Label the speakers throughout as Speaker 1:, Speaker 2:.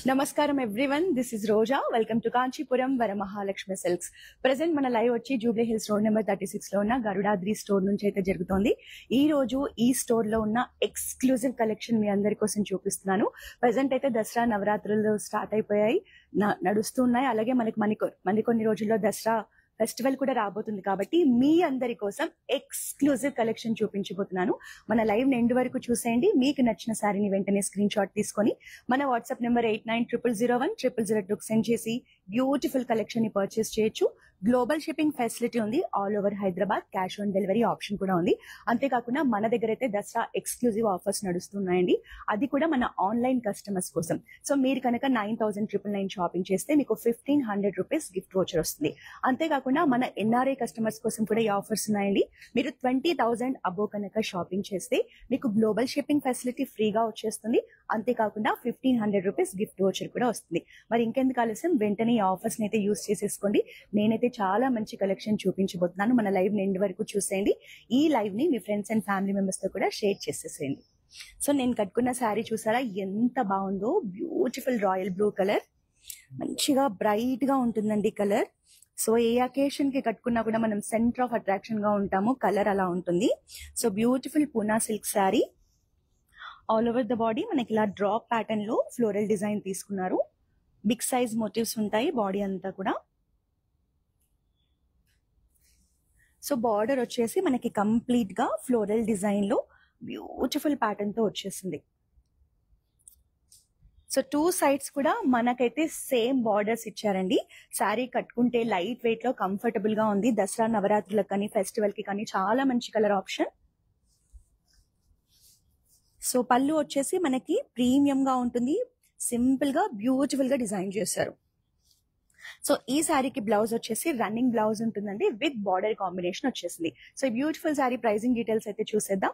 Speaker 1: నమస్కారం everyone, this is Roja. Welcome to Kanchipuram Varamahalakshmi silks. Present మన live వచ్చి జూబ్లీ హిల్స్ రోడ్ నెంబర్ 36 లో ఉన్న గరుడాద్రి స్టోర్ నుంచి అయితే జరుగుతోంది. ఈ రోజు ఈ స్టోర్ లో ఉన్న ఎక్స్క్లూజివ్ కలెక్షన్ మీ అందరి కోసం చూపిస్తున్నాను. ప్రెసెంట్ అయితే దసరా నవరాత్రులు స్టార్ట్ అయిపోయాయి, నడుస్తున్నాయి. అలాగే మనకి కొన్ని రోజుల్లో దసరా ఫెస్టివల్ కూడా రాబోతుంది కాబట్టి మీ అందరి కోసం ఎక్స్క్లూజివ్ కలెక్షన్ చూపించబోతున్నాను. మన లైవ్ ఎండ్ వరకు చూసేయండి. మీకు నచ్చిన శారీని వెంటనే స్క్రీన్ షాట్ తీసుకొని మన వాట్సాప్ నెంబర్ 8900010002 సెండ్ చేసి బ్యూటిఫుల్ కలెక్షన్ ని పర్చేస్ చేయొచ్చు. గ్లోబల్ షిప్పింగ్ ఫెసిలిటీ ఉంది. All over Hyderabad cash on delivery option కూడా ఉంది. అంతేకాకుండా మన దగ్గర అయితే దసరా ఎక్స్క్లూజివ్ ఆఫర్స్ నడుస్తున్నాయండి. అది కూడా మన ఆన్లైన్ కస్టమర్స్ కోసం. సో మీరు కనుక 9,999 షాపింగ్ చేస్తే మీకు 1,500 రూపీస్ గిఫ్ట్ వోచర్ వస్తుంది. అంతేకాకుండా మన ఎన్ఆర్ఐ కస్టమర్స్ కోసం కూడా ఈ ఆఫర్స్ ఉన్నాయండి. మీరు 20,000 అబో కనుక షాపింగ్ చేస్తే మీకు గ్లోబల్ షిప్పింగ్ ఫెసిలిటీ ఫ్రీగా వచ్చేస్తుంది. అంతేకాకుండా 1,500 రూపీస్ గిఫ్ట్ వోచర్ కూడా వస్తుంది. మరి ఇంకెందుకు ఆలస్యం, వెంటనే ఈ ఆఫర్స్ అయితే యూస్ చేసేసుకోండి. నేనైతే చాలా మంచి కలెక్షన్ చూపించబోతున్నాను. మన లైవ్ ఎండ్ వరకు చూసేయండి. ఈ లైవ్ ని మీ ఫ్రెండ్స్ అండ్ ఫ్యామిలీ మెంబర్స్ తో కూడా షేర్ చేసేసేయండి. సో నేను కట్టుకున్న శారీ చూసారా ఎంత బాగుందో. బ్యూటిఫుల్ రాయల్ బ్లూ కలర్, మంచిగా బ్రైట్ గా ఉంటుందండి కలర్. సో ఏ అకేషన్ కి కట్టుకున్నా కూడా మనం సెంటర్ ఆఫ్ అట్రాక్షన్ గా ఉంటాము. కలర్ అలా ఉంటుంది. So beautiful Poona silk sari. All over the body మనకి ఇలా డ్రాప్ ప్యాటర్న్ లో ఫ్లోరల్ డిజైన్ తీసుకున్నారు. బిగ్ సైజ్ మోటివ్స్ ఉంటాయి బాడీ అంతా కూడా. సో బార్డర్ వచ్చేసి మనకి కంప్లీట్ గా ఫ్లోరల్ డిజైన్ లో బ్యూటిఫుల్ ప్యాటర్న్ తో వచ్చేసింది. సో 2 సైడ్స్ కూడా మనకైతే సేమ్ బార్డర్స్ ఇచ్చారండి. శారీ కట్టుకుంటే లైట్ వెయిట్ లో కంఫర్టబుల్ గా ఉంది. దసరా నవరాత్రులకు కానీ ఫెస్టివల్ కి కానీ చాలా మంచి కలర్ ఆప్షన్. సో పళ్ళు వచ్చేసి మనకి ప్రీమియం గా ఉంటుంది. సింపుల్ గా బ్యూటిఫుల్ గా డిజైన్ చేశారు. సో ఈ శారీకి బ్లౌజ్ వచ్చేసి రన్నింగ్ బ్లౌజ్ ఉంటుందండి, విత్ బార్డర్ కాంబినేషన్ వచ్చేసింది. సో ఈ బ్యూటిఫుల్ శారీ ప్రైజింగ్ డీటెయిల్స్ అయితే చూసేద్దాం.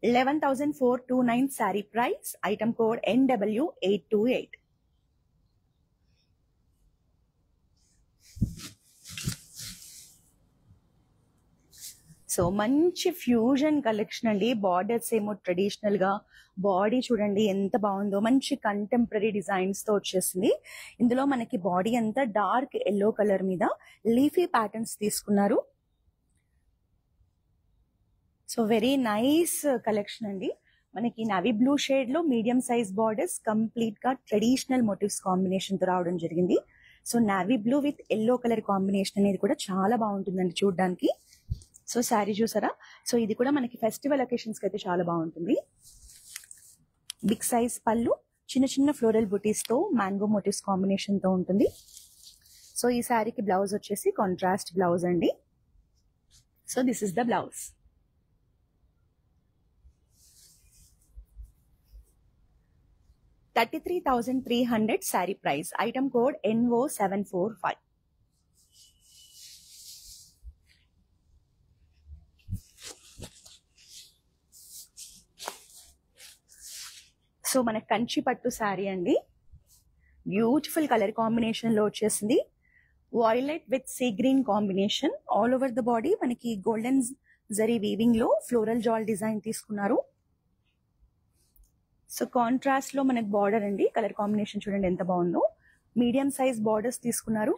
Speaker 1: 11,429 sari price. Item code NW828. So మంచి ఫ్యూజన్ కలెక్షన్ అండి. బార్డర్స్ ఏమో ట్రెడిషనల్ గా, బాడీ చూడండి ఎంత బాగుందో. మంచి కంటెంపరీ డిజైన్స్ తో వచ్చేసింది. ఇందులో మనకి బాడీ అంతా డార్క్ ఎల్లో కలర్ మీద లీఫీ ప్యాటర్న్స్ తీసుకున్నారు. సో వెరీ నైస్ కలెక్షన్ అండి. మనకి నావీ బ్లూ షేడ్ లో మీడియం సైజ్ బార్డర్స్, కంప్లీట్ గా ట్రెడిషనల్ మోటివ్స్ కాంబినేషన్ తో రావడం జరిగింది. So navy blue with yellow colour combination అనేది కూడా చాలా బాగుంటుందండి చూడడానికి. సో శారీ చూసారా. సో ఇది కూడా మనకి ఫెస్టివల్ అకేషన్స్ కి అయితే చాలా బాగుంటుంది. బిగ్ సైజ్ పళ్ళు, చిన్న చిన్న ఫ్లోరల్ బుటీస్ తో మ్యాంగో మోటివ్స్ కాంబినేషన్ తో ఉంటుంది. సో ఈ శారీకి బ్లౌజ్ వచ్చేసి కాంట్రాస్ట్ బ్లౌజ్ అండి. So this is the blouse. $33,300 sari price. Item code NO745. So మన కంచి పట్టు శారీ అండి. బ్యూటిఫుల్ కలర్ కాంబినేషన్ లో వచ్చేసింది. Violet with sea green combination. All over the body మనకి గోల్డెన్ జరీ వీవింగ్ లో ఫ్లోరల్ జాల్ డిజైన్ తీసుకున్నారు. సో కాంట్రాస్ట్ లో మనకి బార్డర్ అండి. కలర్ కాంబినేషన్ చూడండి ఎంత బాగుందో. మీడియం సైజ్ బార్డర్స్ తీసుకున్నారు.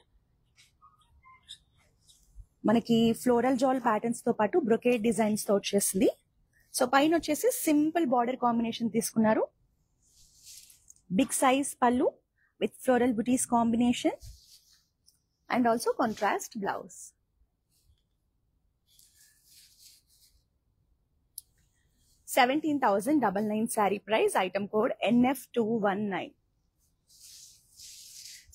Speaker 1: మనకి ఫ్లోరల్ జాల్ ప్యాటర్న్స్ తో పాటు బ్రొకేడ్ డిజైన్స్ తో వచ్చేసింది. సో పైన వచ్చేసి సింపుల్ బార్డర్ కాంబినేషన్ తీసుకున్నారు. బిగ్ సైజ్ పళ్ళు with floral buttis combination and also contrast blouse. $17,999 sari price. Item code NF219.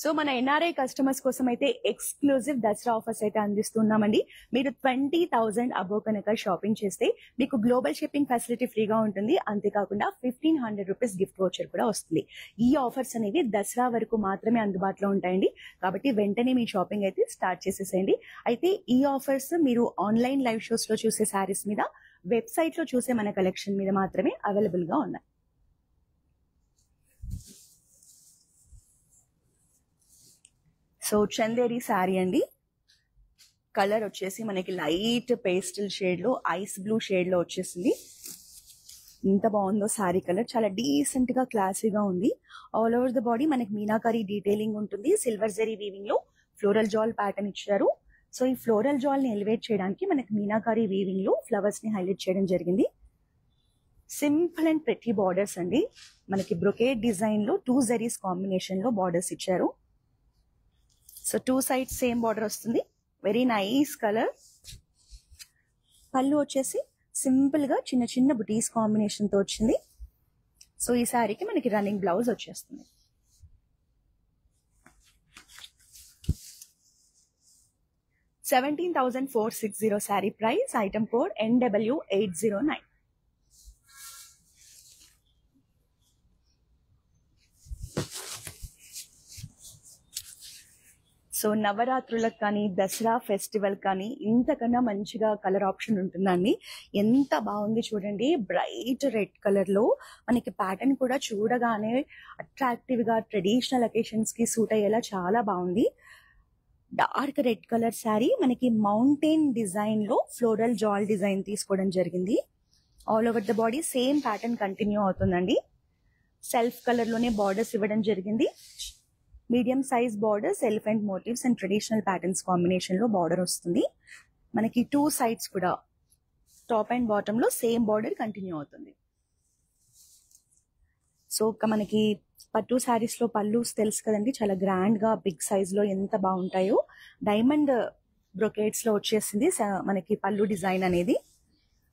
Speaker 1: So మన ఎన్ఆర్ఐ కస్టమర్స్ కోసం అయితే ఎక్స్క్లూజివ్ దసరా ఆఫర్స్ అయితే అందిస్తున్నామండి. మీరు 20,000 అబో కనుక షాపింగ్ చేస్తే మీకు గ్లోబల్ షిప్పింగ్ ఫెసిలిటీ ఫ్రీగా ఉంటుంది. అంతేకాకుండా 1,500 రూపీస్ గిఫ్ట్ వోచర్ కూడా వస్తుంది. ఈ ఆఫర్స్ అనేవి దసరా వరకు మాత్రమే అందుబాటులో ఉంటాయండి. కాబట్టి వెంటనే మీ షాపింగ్ అయితే స్టార్ట్ చేసేసేయండి. అయితే ఈ ఆఫర్స్ మీరు ఆన్లైన్ లైవ్ షోస్ లో చూసే శారీస్ మీద, వెబ్సైట్ లో చూసే మన కలెక్షన్ మీద మాత్రమే అవైలబుల్ గా ఉన్నాయి. సో చందేరి శారీ అండి. కలర్ వచ్చేసి మనకి లైట్ పేస్టల్ షేడ్ లో, ఐస్ బ్లూ షేడ్ లో వచ్చేసింది. ఎంత బాగుందో శారీ కలర్, చాలా డీసెంట్ గా క్లాసీగా ఉంది. ఆల్ ఓవర్ ద బాడీ మనకి మీనాకరీ డీటెయిలింగ్ ఉంటుంది. సిల్వర్ జరీ వీవింగ్ లో ఫ్లోరల్ జాల్ ప్యాటర్న్ ఇచ్చారు. సో ఈ ఫ్లోరల్ జాల్ ని ఎలివేట్ చేయడానికి మనకి మీనాకరీ వీవింగ్ లో ఫ్లవర్స్ ని హైలైట్ చేయడం జరిగింది. సింపుల్ అండ్ ప్రెటీ బార్డర్స్ అండి. మనకి బ్రొకేట్ డిజైన్ లో 2 జరీస్ కాంబినేషన్ లో బార్డర్స్ ఇచ్చారు. సో 2 సైడ్స్ సేమ్ బార్డర్ వస్తుంది. Very nice colour. పళ్ళు వచ్చేసి సింపుల్ గా చిన్న చిన్న బుటీస్ కాంబినేషన్ తో వచ్చింది. సో ఈ శారీకి మనకి రన్నింగ్ బ్లౌజ్ వచ్చేస్తుంది. $17,460 sari price. Item code NW809. So నవరాత్రులకు కానీ దసరా ఫెస్టివల్ కానీ ఇంతకన్నా మంచిగా కలర్ ఆప్షన్ ఉంటుందండి. ఎంత బాగుంది చూడండి. బ్రైట్ రెడ్ కలర్ లో మనకి ప్యాటర్న్ కూడా చూడగానే అట్రాక్టివ్ గా ట్రెడిషనల్ అకేషన్స్ కి సూట్ అయ్యేలా చాలా బాగుంది. డార్క్ రెడ్ కలర్ శారీ మనకి మౌంటైన్ డిజైన్ లో ఫ్లోరల్ జాల్ డిజైన్ తీసుకోవడం జరిగింది. All over the body same pattern continue అవుతుందండి. సెల్ఫ్ కలర్ లోనే బార్డర్స్ ఇవ్వడం జరిగింది. Medium size borders, elephant motifs and traditional patterns combination లో బార్డర్ వస్తుంది. మనకి 2 సైడ్స్ కూడా టాప్ అండ్ బాటమ్ లో సేమ్ బార్డర్ కంటిన్యూ అవుతుంది. సో మనకి పట్టు శారీస్ లో పళ్ళు తెలుసు కదండి, చాలా గ్రాండ్ గా బిగ్ సైజ్ లో ఎంత బాగుంటాయో. డైమండ్ బ్రొకేట్స్ లో వచ్చేసింది మనకి పళ్ళు డిజైన్ అనేది.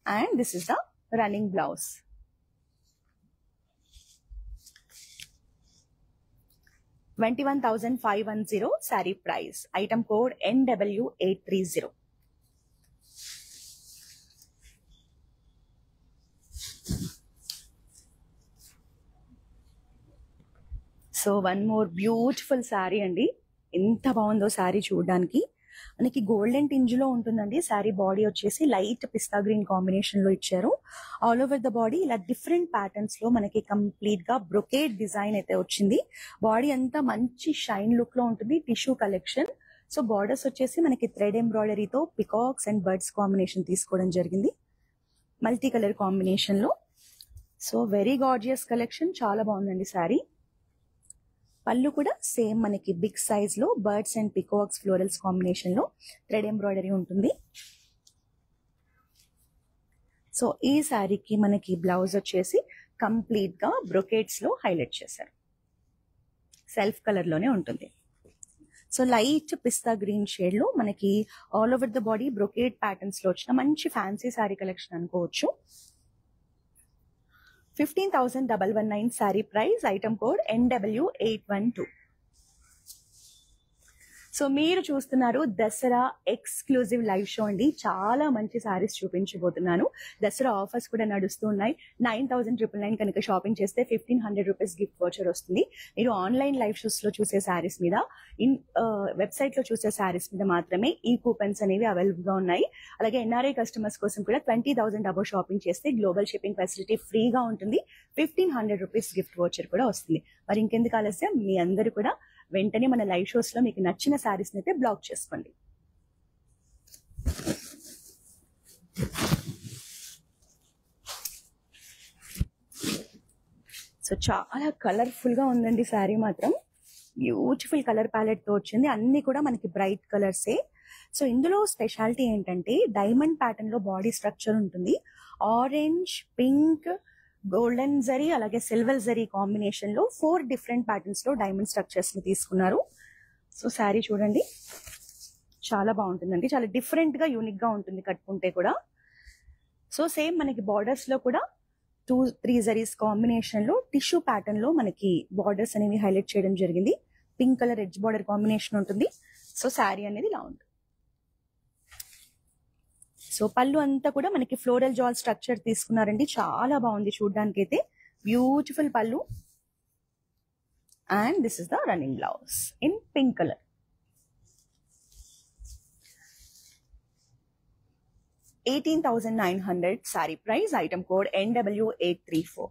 Speaker 1: And this is the running blouse. $21,510 sari price. Item code NW830. So one more beautiful sari అండి. ఎంత బాగుందో శారీ చూడడానికి. మనకి గోల్డెన్ టింజ్ లో ఉంటుందండి. శారీ బాడీ వచ్చేసి లైట్ పిస్తా గ్రీన్ కాంబినేషన్ లో ఇచ్చారు. ఆల్ ఓవర్ ద బాడీ ఇలా డిఫరెంట్ ప్యాటర్న్స్ లో మనకి కంప్లీట్ గా బ్రొకేట్ డిజైన్ అయితే వచ్చింది. బాడీ అంతా మంచి షైన్ లుక్ లో ఉంటుంది. Tissue collection. సో బార్డర్స్ వచ్చేసి మనకి థ్రెడ్ ఎంబ్రాయిడరీతో పికాక్స్ అండ్ బర్డ్స్ కాంబినేషన్ తీసుకోవడం జరిగింది. మల్టీ కలర్ కాంబినేషన్ లో. So very gorgeous collection. చాలా బాగుందండి శారీ. పళ్ళు కూడా సేమ్ మనకి బిగ్ సైజ్ లో birds and peacocks florals combination లో థ్రెడ్ ఎంబ్రాయిడరీ ఉంటుంది. సో ఈ శారీకి మనకి బ్లౌజ్ వచ్చేసి కంప్లీట్ గా బ్రొకేట్స్ లో హైలైట్ చేశారు. సెల్ఫ్ కలర్ లోనే ఉంటుంది. సో లైట్ పిస్తా గ్రీన్ షేడ్ లో మనకి all over the body brocade patterns లో వచ్చిన మంచి ఫ్యాన్సీ శారీ కలెక్షన్ అనుకోవచ్చు. 15,119 sari price. Item code NW812. So మీరు చూస్తున్నారు దసరా ఎక్స్క్లూజివ్ లైవ్ షో అండి. చాలా మంచి శారీస్ చూపించబోతున్నాను. దసరా ఆఫర్స్ కూడా నడుస్తూ ఉన్నాయి. 9,999 కనుక షాపింగ్ చేస్తే 1,500 రూపీస్ గిఫ్ట్ వోచర్ వస్తుంది. మీరు ఆన్లైన్ లైవ్ షోస్ లో చూసే శారీస్ మీద, వెబ్సైట్ లో చూసే శారీస్ మీద మాత్రమే ఈ కూపన్స్ అనేవి అవైలబుల్ గా ఉన్నాయి. అలాగే NRI కస్టమర్స్ కోసం కూడా 20,000 అబౌవ్ షాపింగ్ చేస్తే గ్లోబల్ షిప్పింగ్ ఫెసిలిటీ ఫ్రీగా ఉంటుంది. 1,500 రూపీస్ గిఫ్ట్ వోచర్ కూడా వస్తుంది. మరి ఇంకెందుకు ఆలస్యం, మీ అందరూ కూడా వెంటనే మన లైవ్ షోస్ లో మీకు నచ్చిన శారీస్ అయితే బ్లాక్ చేసుకోండి. సో చాలా కలర్ఫుల్ గా ఉందండి శారీ మాత్రం. బ్యూటిఫుల్ కలర్ ప్యాలెట్ తో వచ్చింది. అన్ని కూడా మనకి బ్రైట్ కలర్సే. సో ఇందులో స్పెషాలిటీ ఏంటంటే డైమండ్ ప్యాటర్న్ లో బాడీ స్ట్రక్చర్ ఉంటుంది. ఆరెంజ్, పింక్, గోల్డెన్ జరీ అలాగే సిల్వర్ జరీ కాంబినేషన్ లో 4 డిఫరెంట్ ప్యాటర్న్స్ లో డైమండ్ స్ట్రక్చర్స్ ని తీసుకున్నారు. సో శారీ చూడండి, చాలా బాగుంటుందండి. చాలా డిఫరెంట్ గా యూనిక్ గా ఉంటుంది కట్టుకుంటే కూడా. సో సేమ్ మనకి బార్డర్స్ లో కూడా 2-3 జరీస్ కాంబినేషన్ లో టిష్యూ ప్యాటర్న్ లో మనకి బార్డర్స్ అనేవి హైలైట్ చేయడం జరిగింది. Pink colour edge border combination ఉంటుంది. సో శారీ అనేది ఇలా ఉంటుంది. సో పళ్ళు అంతా కూడా మనకి ఫ్లోరల్ జాల్ స్ట్రక్చర్ తీసుకున్నారండి. చాలా బాగుంది చూడడానికి అయితే. Beautiful pallu. And this is the running blouse in pink colour. $18,900 sari price. Item code NW834.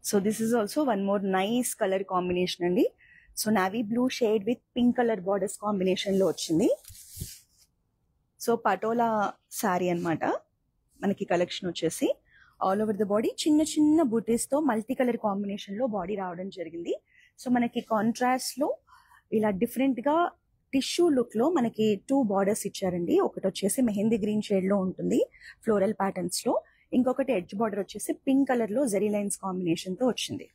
Speaker 1: So this is also one more nice colour combination అండి. So navy blue shade with pink colour borders combination లో వచ్చింది. So patola sari అన్నమాట మనకి collection వచ్చేసి. All over the body చిన్న చిన్న బూటీస్ తో multi colour combination లో బాడీ రావడం జరిగింది. సో మనకి కాంట్రాస్ట్ లో ఇలా డిఫరెంట్ గా టిష్యూ లుక్ లో మనకి 2 బార్డర్స్ ఇచ్చారండి. ఒకటి వచ్చేసి మెహందీ గ్రీన్ షేడ్ లో ఉంటుంది ఫ్లోరల్ ప్యాటర్న్స్ లో, ఇంకొకటి ఎడ్జ్ బార్డర్ వచ్చేసి పింక్ కలర్ లో జెరీ లైన్స్ కాంబినేషన్ తో వచ్చింది.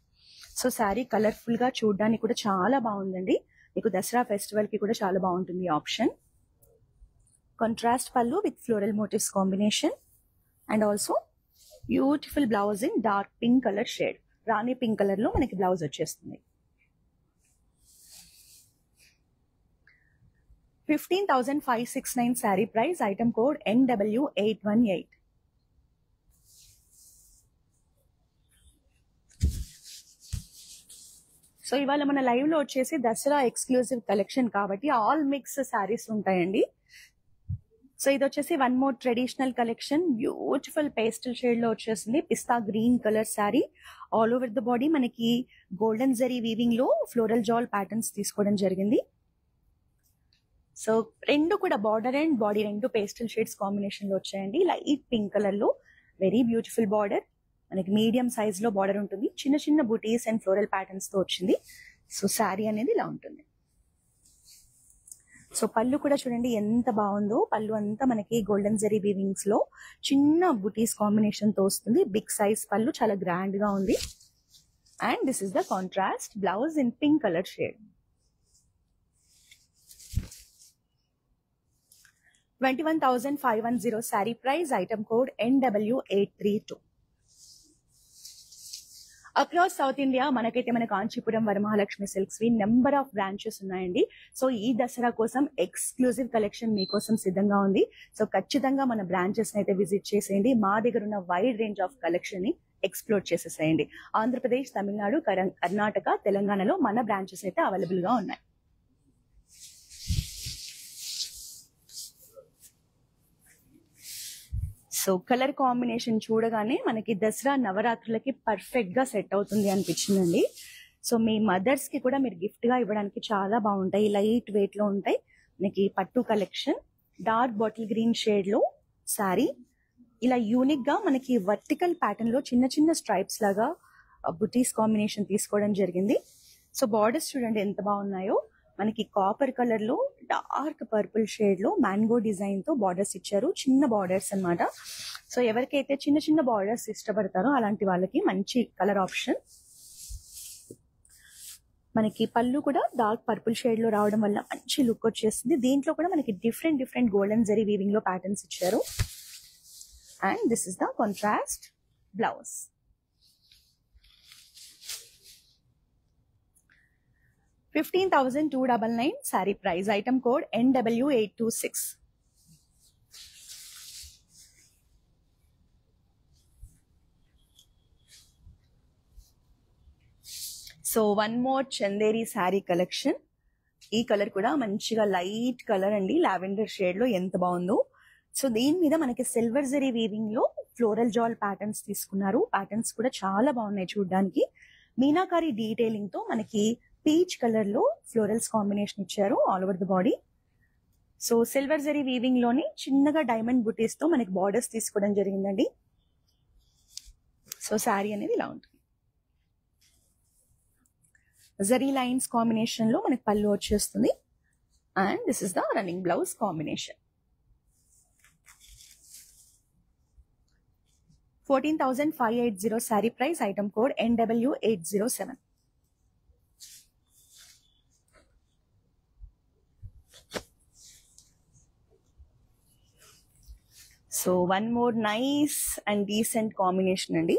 Speaker 1: సో శారీ కలర్ఫుల్ గా చూడడానికి కూడా చాలా బాగుందండి. మీకు దసరా ఫెస్టివల్ కి కూడా చాలా బాగుంటుంది ఆప్షన్. Contrast pallu with floral motifs combination and also beautiful blouse in dark pink colour shade. Rani pink colour లో మనకి బ్లౌజ్ వచ్చేస్తుంది. 15,569 sari price. Item code NW818. So ఇవాళ మన లైవ్ లో వచ్చేసి దసరా ఎక్స్క్లూజివ్ కలెక్షన్ కాబట్టి ఆల్ మిక్స్ శారీస్ ఉంటాయండి. సో ఇది వచ్చేసి one more traditional collection. Beautiful pastel shade లో వచ్చేసింది. Pista green colour sari. All over the body మనకి గోల్డెన్ జరీ వీవింగ్ లో ఫ్లోరల్ జాల్ ప్యాటర్న్స్ తీసుకోవడం జరిగింది. సో రెండు కూడా బార్డర్ అండ్ బాడీ రెండు పేస్టల్ షేడ్స్ కాంబినేషన్ లో వచ్చాయండి. లైట్ పింక్ కలర్ లో వెరీ బ్యూటిఫుల్ బార్డర్. మనకి మీడియం సైజ్ లో బార్డర్ ఉంటుంది. చిన్న చిన్న బూటీస్ అండ్ ఫ్లోరల్ ప్యాటర్న్స్ తో వచ్చింది. సో శారీ అనేది ఇలా ఉంటుంది. సో పళ్ళు కూడా చూడండి ఎంత బాగుందో. పళ్ళు అంతా మనకి గోల్డెన్ జరీ వీవింగ్స్ లో చిన్న బూటీస్ కాంబినేషన్ తో వస్తుంది. బిగ్ సైజ్ పళ్ళు, చాలా గ్రాండ్ గా ఉంది. And this is the contrast blouse in pink colour shade. 21,510 sari price. Item code NW832. Across South India మనకైతే మన కాంచీపురం వరమహాలక్ష్మి సిల్క్స్ వి నెంబర్ ఆఫ్ బ్రాంచెస్ ఉన్నాయండి. సో ఈ దసరా కోసం ఎక్స్క్లూజివ్ కలెక్షన్ మీకోసం సిద్ధంగా ఉంది. సో ఖచ్చితంగా మన బ్రాంచెస్ అయితే విజిట్ చేసేయండి. మా దగ్గర ఉన్న వైడ్ రేంజ్ ఆఫ్ కలెక్షన్ ని ఎక్స్ప్లోర్ చేసేసేయండి. ఆంధ్రప్రదేశ్, తమిళనాడు, కర్ణాటక, తెలంగాణలో మన బ్రాంచెస్ అయితే అవైలబుల్ గా ఉన్నాయి. సో కలర్ కాంబినేషన్ చూడగానే మనకి దసరా నవరాత్రులకి పర్ఫెక్ట్ గా సెట్ అవుతుంది అనిపించిందండి. సో మీ మదర్స్ కి కూడా మీరు గిఫ్ట్ గా ఇవ్వడానికి చాలా బాగుంటాయి. లైట్ వెయిట్ లో ఉంటాయి. మనకి పట్టు collection. Dark bottle green shade లో శారీ. ఇలా యూనిక్ గా మనకి వర్టికల్ ప్యాటర్న్ లో చిన్న చిన్న స్ట్రైప్స్ లాగా బుటీస్ కాంబినేషన్ తీసుకోవడం జరిగింది. సో బార్డర్స్ చూడండి ఎంత బాగున్నాయో. మనకి కాపర్ కలర్ లో డార్క్ పర్పుల్ షేడ్ లో మ్యాంగో డిజైన్ తో బార్డర్స్ ఇచ్చారు. చిన్న బార్డర్స్ అన్నమాట. సో ఎవరికైతే చిన్న చిన్న బార్డర్స్ ఇష్టపడతారో అలాంటి వాళ్ళకి మంచి కలర్ ఆప్షన్. మనకి పళ్ళు కూడా డార్క్ పర్పుల్ షేడ్ లో రావడం వల్ల మంచి లుక్ వచ్చేస్తుంది. దీంట్లో కూడా మనకి different different golden zari weaving లో ప్యాటర్న్స్ ఇచ్చారు. And this is the contrast blouse. 15,299 sari price. Item code NW826. So one more Chanderi sari collection. ఈ కలర్ కూడా మంచిగా లైట్ కలర్ అండి. లావెండర్ షేడ్ లో ఎంత బాగుందో. సో దీని మీద మనకి సిల్వర్ జరీ వీవింగ్ లో ఫ్లోరల్ జాల్ ప్యాటర్న్స్ తీసుకున్నారు. ప్యాటర్న్స్ కూడా చాలా బాగున్నాయి చూడడానికి. మీనాకారి డీటెయిలింగ్ తో మనకి పీచ్ కలర్ లో ఫ్లోరల్స్ కాంబినేషన్ ఇచ్చారు all over the body. So silver zari weaving లోని చిన్నగా డైమండ్ బుటీస్ తో మనకి బార్డర్స్ తీసుకోవడం జరిగిందండి. సో శారీ అనేది ఇలా ఉంటుంది. జరీ లైన్స్ కాంబినేషన్ లో మనకి పళ్ళు వచ్చేస్తుంది. And this is the running blouse combination. 14,580 sari price. Item code NW807. So one more nice and decent combination అండి.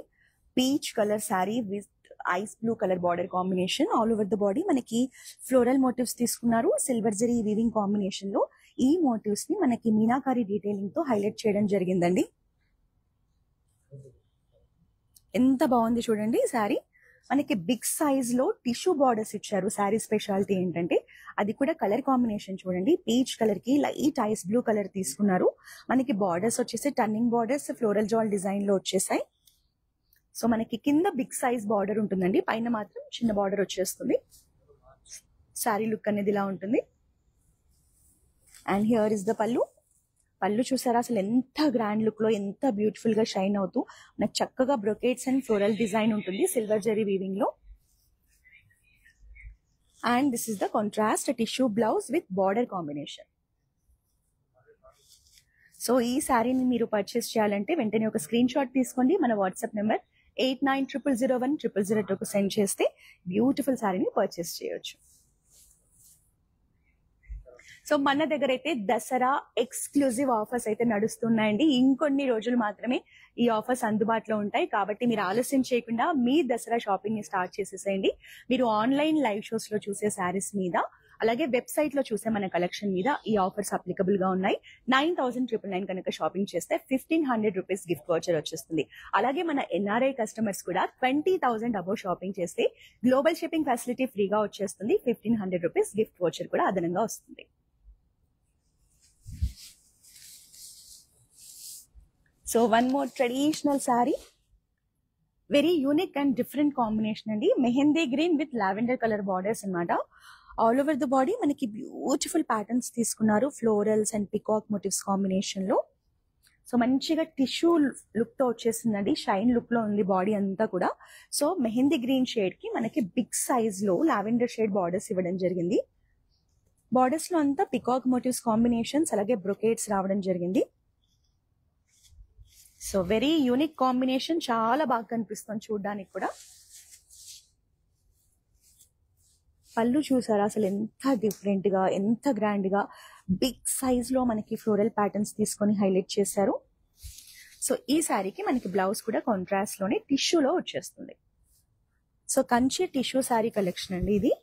Speaker 1: Peach colour sari with ice blue colour border combination. All over the body మనకి floral motifs తీసుకున్నారు. Silver zari weaving combination లో ఈ motifs ని మనకి meenakari detailing తో highlight చేయడం జరిగిందండి. ఎంత బాగుంది చూడండి శారీ. మనకి బిగ్ సైజ్ లో టిష్యూ బార్డర్స్ ఇచ్చారు. శారీ స్పెషాలిటీ ఏంటంటే అది కూడా కలర్ కాంబినేషన్ చూడండి. పీచ్ కలర్ కి లైట్ ఐస్ బ్లూ కలర్ తీసుకున్నారు. మనకి బార్డర్స్ వచ్చేసి టర్నింగ్ బార్డర్స్ ఫ్లోరల్ జాల్ డిజైన్ లో వచ్చేసాయి. సో మనకి కింద బిగ్ సైజ్ బార్డర్ ఉంటుందండి, పైన మాత్రం చిన్న బార్డర్ వచ్చేస్తుంది. శారీ లుక్ అనేది ఇలా ఉంటుంది. అండ్ హియర్ ఇస్ ద పళ్ళు. పళ్ళు చూసారా అసలు ఎంత గ్రాండ్ లుక్ లో ఎంత బ్యూటిఫుల్ గా షైన్ అవుతూ మనకు చక్కగా బ్రొకేట్స్ అండ్ ఫ్లోరల్ డిజైన్ ఉంటుంది సిల్వర్ జరీ వీవింగ్ లో. And this is the contrast tissue blouse with border combination. So ఈ శారీని మీరు పర్చేస్ చేయాలంటే వెంటనే ఒక స్క్రీన్ షాట్ తీసుకోండి. మన వాట్సాప్ నెంబర్ 8900010002 సెండ్ చేస్తే బ్యూటిఫుల్ శారీని పర్చేస్ చేయొచ్చు. సో మన దగ్గర అయితే దసరా ఎక్స్క్లూజివ్ ఆఫర్స్ అయితే నడుస్తున్నాయండి. ఇంకొన్ని రోజులు మాత్రమే ఈ ఆఫర్స్ అందుబాటులో ఉంటాయి. కాబట్టి మీరు ఆలస్యం చేయకుండా మీ దసరా షాపింగ్ ని స్టార్ట్ చేసేసేయండి. మీరు ఆన్లైన్ లైవ్ షోస్ లో చూసే శారీస్ మీద, అలాగే వెబ్సైట్ లో చూసే మన కలెక్షన్ మీద ఈ ఆఫర్స్ అప్లికబుల్ గా ఉన్నాయి. 9,999 కనుక షాపింగ్ చేస్తే 1,500 రూపీస్ గిఫ్ట్ వౌచర్ వచ్చేస్తుంది. అలాగే మన ఎన్ఆర్ఐ కస్టమర్స్ కూడా 20,000 అబౌవ్ షాపింగ్ చేస్తే గ్లోబల్ షిప్పింగ్ ఫెసిలిటీ ఫ్రీగా వచ్చేస్తుంది. 1,500 రూపీస్ గిఫ్ట్ వౌచర్ కూడా అదనంగా వస్తుంది. So one more traditional sari, very unique and different combination అండి. Mehndi green with lavender colour borders అన్నమాట. ఆల్ ఓవర్ ద బాడీ మనకి బ్యూటిఫుల్ ప్యాటర్న్స్ తీసుకున్నారు, florals and peacock motifs combination లో. సో మంచిగా టిష్యూ లుక్ తో వచ్చేసిందండి, షైన్ లుక్ లో ఉంది బాడీ అంతా కూడా. సో మెహందీ గ్రీన్ షేడ్ కి మనకి బిగ్ సైజ్ లో లావెండర్ షేడ్ బార్డర్స్ ఇవ్వడం జరిగింది. బార్డర్స్ లో అంతా పికాక్ మోటివ్స్ కాంబినేషన్స్, అలాగే బ్రొకేట్స్ రావడం జరిగింది. సో వెరీ యూనిక్ కాంబినేషన్, చాలా బాగా కనిపిస్తుంది చూడడానికి కూడా. పళ్ళు చూసారా అసలు ఎంత డిఫరెంట్ గా, ఎంత గ్రాండ్ గా బిగ్ సైజ్ లో మనకి ఫ్లోరల్ ప్యాటర్న్స్ తీసుకొని హైలైట్ చేశారు. సో ఈ శారీకి మనకి బ్లౌజ్ కూడా కాంట్రాస్ట్ లోనే టిష్యూలో వచ్చేస్తుంది. So Kanchi tissue sari collection అండి ఇది.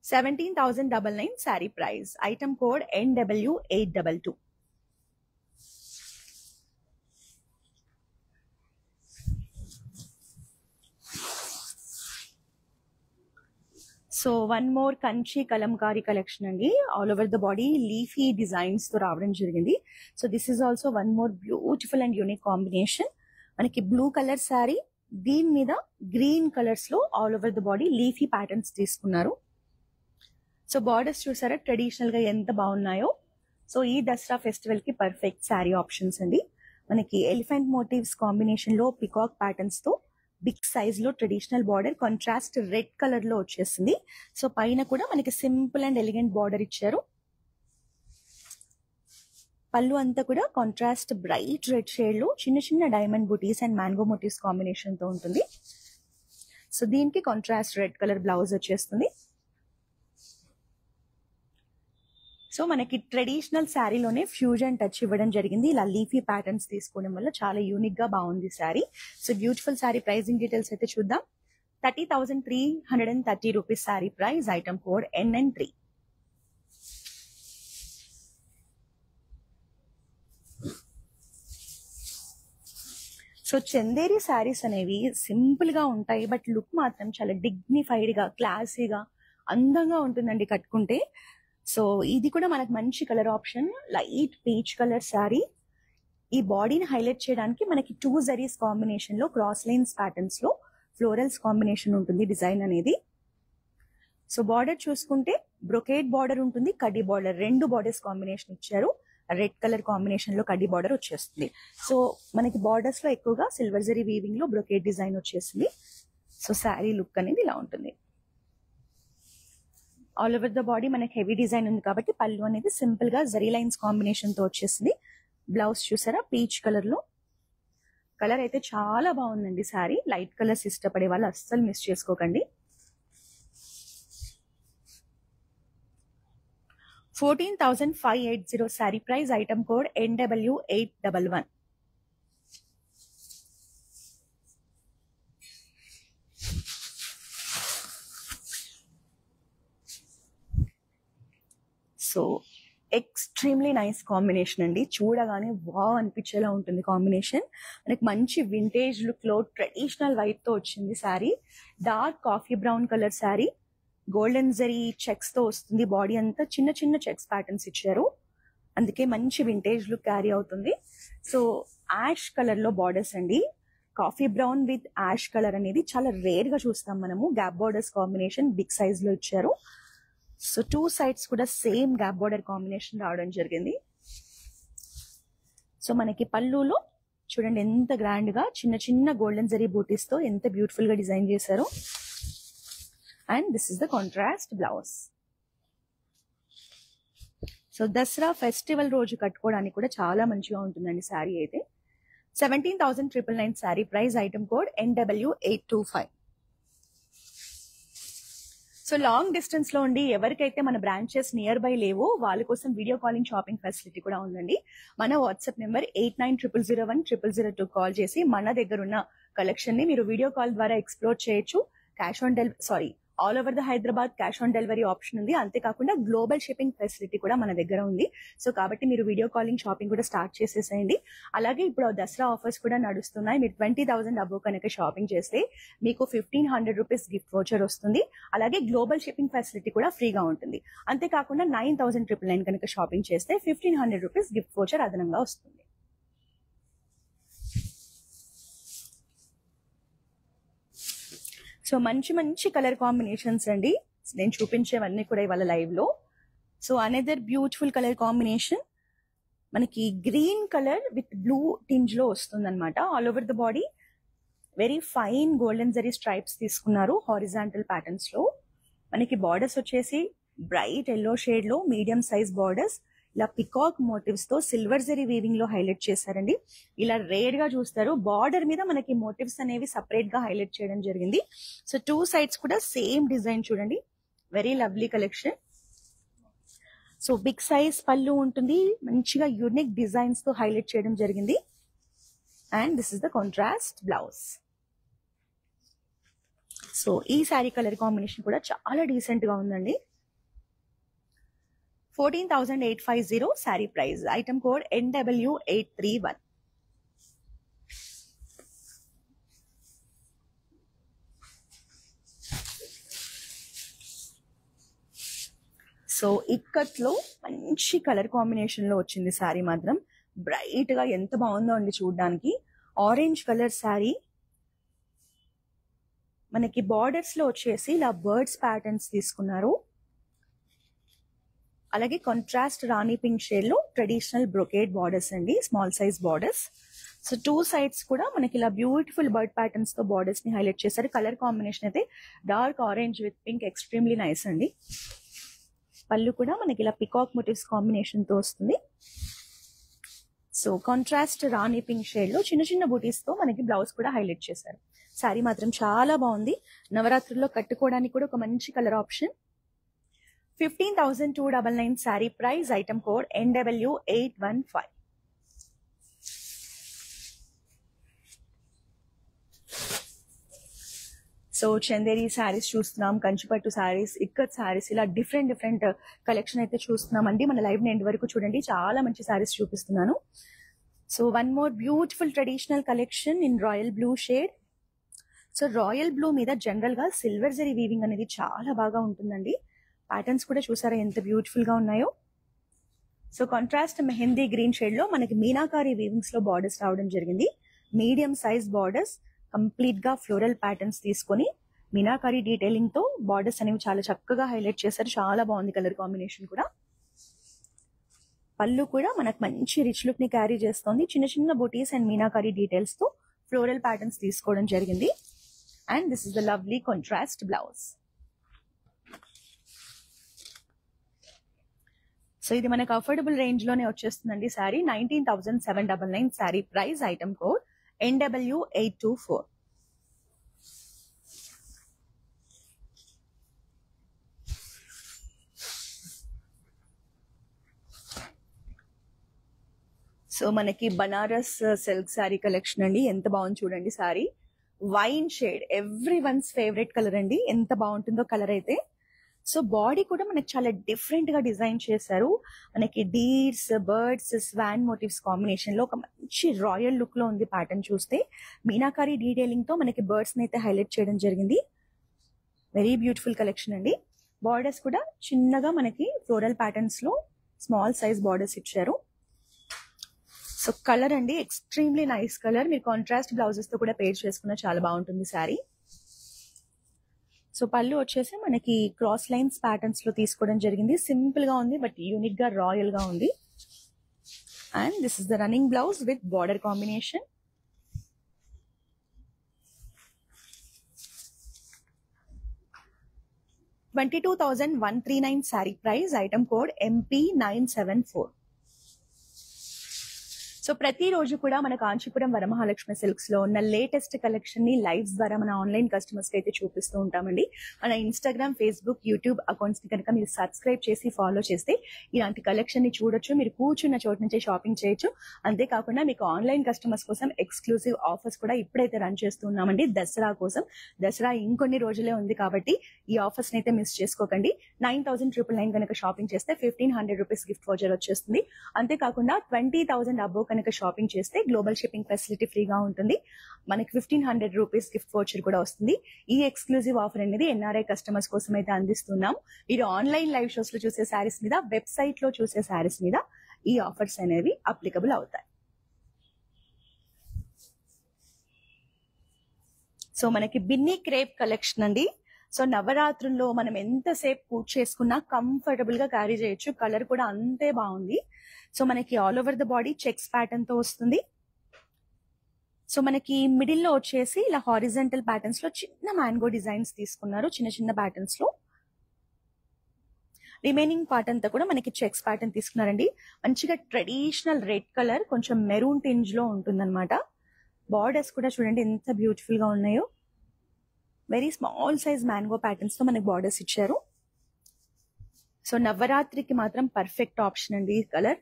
Speaker 1: 17,999 sari price. Item code NW822. So one more Kanchi Kalamkari collection అండి. All over the body leafy designs తో రావడం జరిగింది. So this is also one more beautiful and unique combination. మనకి బ్లూ కలర్ శారీ, దీని మీద గ్రీన్ కలర్స్ లో all over the body leafy patterns తీసుకున్నారు. So borders చూసారా ట్రెడిషనల్ గా ఎంత బాగున్నాయో. సో ఈ దసరా ఫెస్టివల్ కి పర్ఫెక్ట్ శారీ ఆప్షన్స్ అండి. మనకి ఎలిఫెంట్ మోటివ్స్ కాంబినేషన్ లో పికాక్ ప్యాటర్న్స్ తో బిగ్ సైజ్ లో traditional border contrast red colour లో వచ్చేసింది. సో పైన కూడా మనకి సింపుల్ అండ్ ఎలిగెంట్ బార్డర్ ఇచ్చారు. పళ్ళు అంతా కూడా కాంట్రాస్ట్ బ్రైట్ రెడ్ షేడ్ లో చిన్న చిన్న డైమండ్ బూటీస్ అండ్ మ్యాంగో మోటివ్స్ కాంబినేషన్ తో ఉంటుంది. సో దీనికి కాంట్రాస్ట్ రెడ్ కలర్ బ్లౌజ్ వచ్చేస్తుంది. సో మనకి ట్రెడిషనల్ శారీలోనే ఫ్యూజన్ టచ్ ఇవ్వడం జరిగింది. ఇలా లీఫీ ప్యాటర్న్స్ తీసుకోవడం వల్ల చాలా యూనిక్ గా బాగుంది sari. So beautiful sari pricing details అయితే చూద్దాం. 30,330 rupees sari price. Item code NN3. So Chanderi saris అనేవి సింపుల్ గా ఉంటాయి, బట్ లుక్ మాత్రం చాలా డిగ్నిఫైడ్ గా, క్లాసీగా, అందంగా ఉంటుందండి కట్టుకుంటే. సో ఇది కూడా మనకు మంచి colour option, light peach colour sari. ఈ బాడీని హైలైట్ చేయడానికి మనకి 2 జరీస్ కాంబినేషన్ లో క్రాస్ లైన్స్ ప్యాటర్న్స్ లో ఫ్లోరల్స్ కాంబినేషన్ ఉంటుంది డిజైన్ అనేది. సో బార్డర్ చూసుకుంటే బ్రొకేట్ బార్డర్ ఉంటుంది, కడ్డీ బార్డర్, 2 బార్డర్స్ కాంబినేషన్ ఇచ్చారు. రెడ్ కలర్ కాంబినేషన్ లో కడ్డీ బార్డర్ వచ్చేస్తుంది. సో మనకి బార్డర్స్ లో ఎక్కువగా సిల్వర్ జరీ వీవింగ్ లో బ్రొకేట్ డిజైన్ వచ్చేసింది. సో శారీ లుక్ అనేది ఇలా ఉంటుంది. ఆల్ ఓవర్ ద బాడీ మనకి హెవీ డిజైన్ ఉంది కాబట్టి పళ్ళు అనేది సింపుల్ గా జరీ లైన్స్ కాంబినేషన్ తో వచ్చేసింది. బ్లౌజ్ చూసారా పీచ్ కలర్ లో. కలర్ అయితే చాలా బాగుందండి శారీ. లైట్ కలర్స్ ఇష్టపడే వాళ్ళు అస్సలు మిస్ చేసుకోకండి. 14,580 sari price. Item code NW811. So extremely nice combination అండి. చూడగానే వావ్ అనిపించేలా ఉంటుంది కాంబినేషన్. మనకి మంచి వింటేజ్ లుక్ లో ట్రెడిషనల్ వైట్ తో వచ్చింది sari. Dark coffee brown colour sari, golden zari checks తో వస్తుంది. బాడీ అంతా చిన్న చిన్న చెక్స్ ప్యాటర్న్స్ ఇచ్చారు, అందుకే మంచి వింటేజ్ లుక్ క్యారీ అవుతుంది. సో యాష్ కలర్ లో బార్డర్స్ అండి, coffee brown with ash colour అనేది చాలా రేర్ గా చూస్తాం మనము. Gap borders combination big size లో ఇచ్చారు. సో 2 సైడ్స్ కూడా సేమ్ గ్యాప్ బార్డర్ కాంబినేషన్ రావడం జరిగింది. సో మనకి పళ్ళులో చూడండి ఎంత గ్రాండ్ గా చిన్న చిన్న గోల్డెన్ జరీ బూటీస్ తో ఎంత బ్యూటిఫుల్ గా డిజైన్ చేశారు. And this is the contrast blouse. So Dasara festival రోజు కట్టుకోవడానికి కూడా చాలా మంచిగా ఉంటుందండి శారీ అయితే. 17,999 sari price. Item code NW825. So long distance లో ఉండి ఎవరికైతే మన బ్రాంచెస్ నియర్ బై లేవో వాళ్ళ కోసం వీడియో కాలింగ్ షాపింగ్ ఫెసిలిటీ కూడా ఉందండి. మన వాట్సాప్ నెంబర్ 8900010002 కాల్ చేసి మన దగ్గర ఉన్న కలెక్షన్ ని మీరు వీడియో కాల్ ద్వారా ఎక్స్ప్లోర్ చేయొచ్చు. Cash on delivery all over the Hyderabad cash on delivery option ఉంది. అంతేకాకుండా గ్లోబల్ షిప్పింగ్ ఫెసిలిటీ కూడా మన దగ్గర ఉంది. సో కాబట్టి మీరు వీడియో కాలింగ్ షాపింగ్ కూడా స్టార్ట్ చేసేసేయండి. అలాగే ఇప్పుడు దసరా ఆఫర్స్ కూడా నడుస్తున్నాయి. మీరు 20,000 అబోవ్ కనుక షాపింగ్ చేస్తే మీకు 1,500 రూపీస్ గిఫ్ట్ వోచర్ వస్తుంది. అలాగే గ్లోబల్ షిప్పింగ్ ఫెసిలిటీ కూడా ఫ్రీగా ఉంటుంది. అంతేకాకుండా 9,999 కనుక షాపింగ్ చేస్తే 1,500 రూపీస్ గిఫ్ట్ వోచర్ అదనంగా వస్తుంది. సో మంచి మంచి కలర్ కాంబినేషన్స్ అండి నేను చూపించేవన్నీ కూడా ఇవాళ లైవ్ లో. So another beautiful colour combination మనకి green colour with blue tinge లో వస్తుంది అనమాట. All over the body very fine golden zari stripes తీసుకున్నారు హారిజాంటల్ ప్యాటర్న్స్ లో. మనకి బార్డర్స్ వచ్చేసి బ్రైట్ ఎల్లో షేడ్ లో మీడియం సైజ్ బార్డర్స్ ఇలా పికాక్ మోటివ్స్ తో సిల్వర్ జరీ వీవింగ్ లో హైలైట్ చేశారండి. ఇలా రేర్ గా చూస్తారు. బార్డర్ మీద మనకి మోటివ్స్ అనేవి సపరేట్ గా హైలైట్ చేయడం జరిగింది. సో 2 సైడ్స్ కూడా సేమ్ డిజైన్ చూడండి. Very lovely collection. So big size పళ్ళు ఉంటుంది. మంచిగా యూనిక్ డిజైన్స్ తో హైలైట్ చేయడం జరిగింది. And this is the contrast blouse. So ఈ శారీ కలర్ కాంబినేషన్ కూడా చాలా డీసెంట్ గా ఉందండి. 14,850 sari price. Item code NW831. So ikat లో మంచి కలర్ కాంబినేషన్ లో వచ్చింది శారీ మాత్రం. బ్రైట్ గా ఎంత బాగుందో అండి చూడడానికి. Orange colour sari. మనకి బార్డర్స్ లో వచ్చేసి ఇలా బర్డ్స్ ప్యాటర్న్స్ తీసుకున్నారు. అలాగే కాంట్రాస్ట్ రాణి పింక్ షేడ్ లో ట్రెడిషనల్ బ్రొకేడ్ బార్డర్స్ అండి, small size borders. So 2 sides కూడా మనకి ఇలా బ్యూటిఫుల్ బర్డ్ ప్యాటర్న్స్ తో బార్డర్స్ ని హైలైట్ చేశారు. కలర్ కాంబినేషన్ అయితే dark orange with pink extremely nice అండి. పళ్ళు కూడా మనకి ఇలా పికాక్ మోటివ్స్ కాంబినేషన్ తో వస్తుంది. సో కాంట్రాస్ట్ రాణి పింక్ షేడ్ లో చిన్న చిన్న బూటీస్ తో మనకి బ్లౌజ్ కూడా హైలైట్ చేశారు. శారీ మాత్రం చాలా బాగుంది. నవరాత్రుల్లో కట్టుకోవడానికి కూడా ఒక మంచి colour option. 15,299 sari price. Item code NW815. So Chanderi saris చూస్తున్నాం, కంచిపట్టు శారీస్, ఇక్కత్ శారీస్, ఇలా డిఫరెంట్ కలెక్షన్ అయితే చూస్తున్నాం అండి. మన లైవ్ ని ఎండ్ వరకు చూడండి. చాలా మంచి శారీస్ చూపిస్తున్నాను. So one more beautiful traditional collection in royal blue shade. So royal blue మీద జనరల్ గా సిల్వర్ జరీ వీవింగ్ అనేది చాలా బాగా ఉంటుందండి. ప్యాటర్న్స్ కూడా చూసారా ఎంత బ్యూటిఫుల్ గా ఉన్నాయో. So contrast mehndi green shade లో మనకి మీనాకారి వీవింగ్స్ లో బార్డర్స్ రావడం జరిగింది. మీడియం సైజ్ బార్డర్స్ కంప్లీట్ గా ఫ్లోరల్ ప్యాటర్న్స్ తీసుకొని మీనాకారి డీటెయిలింగ్ తో బార్డర్స్ అనేవి చాలా చక్కగా హైలైట్ చేశారు. చాలా బాగుంది కలర్ కాంబినేషన్ కూడా. పళ్ళు కూడా మనకు మంచి రిచ్ లుక్ ని క్యారీ చేస్తుంది. చిన్న చిన్న బూటీస్ అండ్ మీనాకారి డీటెయిల్స్ తో ఫ్లోరల్ ప్యాటర్న్స్ తీసుకోవడం జరిగింది. And this is the lovely contrast blouse. So ఇది మనకు అఫోర్డబుల్ రేంజ్ లోనే వచ్చేస్తుందండి sari. 19,799 sari price. Item code NW824. So మనకి బనారస్ సిల్క్ శారీ కలెక్షన్ అండి. ఎంత బాగుంది చూడండి sari. Wine shade, every once favourite colour అండి. ఎంత బాగుంటుందో కలర్ అయితే. సో బాడీ కూడా మనకి చాలా డిఫరెంట్ గా డిజైన్ చేశారు. మనకి deers, birds, swan motifs combination లో ఒక మంచి రాయల్ లుక్ లో ఉంది. ప్యాటర్న్ చూస్తే మీనాకారి డీటెయిలింగ్ తో మనకి బర్డ్స్ ని అయితే హైలైట్ చేయడం జరిగింది. వెరీ బ్యూటిఫుల్ కలెక్షన్ అండి. బార్డర్స్ కూడా చిన్నగా మనకి ఫ్లోరల్ ప్యాటర్న్స్ లో స్మాల్ సైజ్ బార్డర్స్ ఇచ్చారు. సో కలర్ అండి ఎక్స్ట్రీమ్లీ నైస్ కలర్. మీరు కాంట్రాస్ట్ బ్లౌజెస్ తో కూడా పేర్ చేసుకున్న చాలా బాగుంటుంది శారీ. సో పళ్ళు వచ్చేసి మనకి క్రాస్ లైన్స్ ప్యాటర్న్స్ లో తీసుకోవడం జరిగింది. సింపుల్ గా ఉంది బట్ యూనిక్ గా రాయల్ గా ఉంది. And this is the running blouse with border combination. $22,139 sari price. Item code MP974. So ప్రతిరోజు కూడా మన కాంచీపురం వరమహాలక్ష్మి సిల్క్స్ లో ఉన్న లేటెస్ట్ కలెక్షన్ ని లైవ్స్ ద్వారా మన ఆన్లైన్ కస్టమర్స్ కి అయితే చూపిస్తూ ఉంటామండి. మన ఇన్స్టాగ్రామ్, ఫేస్బుక్, యూట్యూబ్ అకౌంట్స్ ని కనుక మీరు సబ్స్క్రైబ్ చేసి ఫాలో చేస్తే ఇలాంటి కలెక్షన్ ని చూడొచ్చు. మీరు కూర్చున్న చోటు నుంచే షాపింగ్ చేయొచ్చు. అంతేకాకుండా మీకు ఆన్లైన్ కస్టమర్స్ కోసం ఎక్స్క్లూజివ్ ఆఫర్స్ కూడా ఇప్పుడైతే రన్ చేస్తున్నామండి దసరా కోసం. దసరా ఇంకొన్ని రోజులే ఉంది కాబట్టి ఈ ఆఫర్స్ అయితే మిస్ చేసుకోకండి. 9,999 కనుక షాపింగ్ చేస్తే 1,500 రూపీస్ గిఫ్ట్ వౌచర్ వచ్చేస్తుంది. అంతేకాకుండా 20,000 అబోవ్ కనుక షాపింగ్ చేస్తే గ్లోబల్ షిప్పింగ్ ఫెసిలిటీ ఫ్రీగా ఉంటుంది. మనకి 1,500 రూపీస్ గిఫ్ట్ వౌచర్ కూడా వస్తుంది. ఈ ఎక్స్క్లూజివ్ ఆఫర్ అనేది ఎన్ఆర్ఐ కస్టమర్స్ కోసం అయితే అందిస్తున్నాం. మీరు ఆన్లైన్ లైవ్ షోస్ లో చూసే శారీస్ మీద, వెబ్సైట్ లో చూసే శారీస్ మీద ఈ ఆఫర్స్ అనేవి అప్లికబుల్ అవుతాయి. సో మనకి బిన్నీ క్రేప్ కలెక్షన్ అండి. సో నవరాత్రుల్లో మనం ఎంతసేపు పూజ చేసుకున్నా కంఫర్టబుల్ గా క్యారీ చేయొచ్చు. కలర్ కూడా అంతే బాగుంది. సో మనకి all over the body checks pattern తో వస్తుంది. సో మనకి మిడిల్ లో వచ్చేసి ఇలా హారిజంటల్ ప్యాటర్న్స్ లో చిన్న మ్యాంగో డిజైన్స్ తీసుకున్నారు, చిన్న చిన్న ప్యాటర్న్స్ లో. రిమైనింగ్ పార్ట్ అంతా కూడా మనకి చెక్స్ ప్యాటర్న్ తీసుకున్నారండి. మంచిగా ట్రెడిషనల్ రెడ్ కలర్, కొంచెం మెరూన్ టింజ్ లో ఉంటుందన్నమాట. బార్డర్స్ కూడా చూడండి ఎంత బ్యూటిఫుల్ గా ఉన్నాయో. Very small size mango patterns తో మనకి బార్డర్స్ ఇచ్చారు. సో నవరాత్రికి మాత్రం పర్ఫెక్ట్ ఆప్షన్ అండి ఈ కలర్.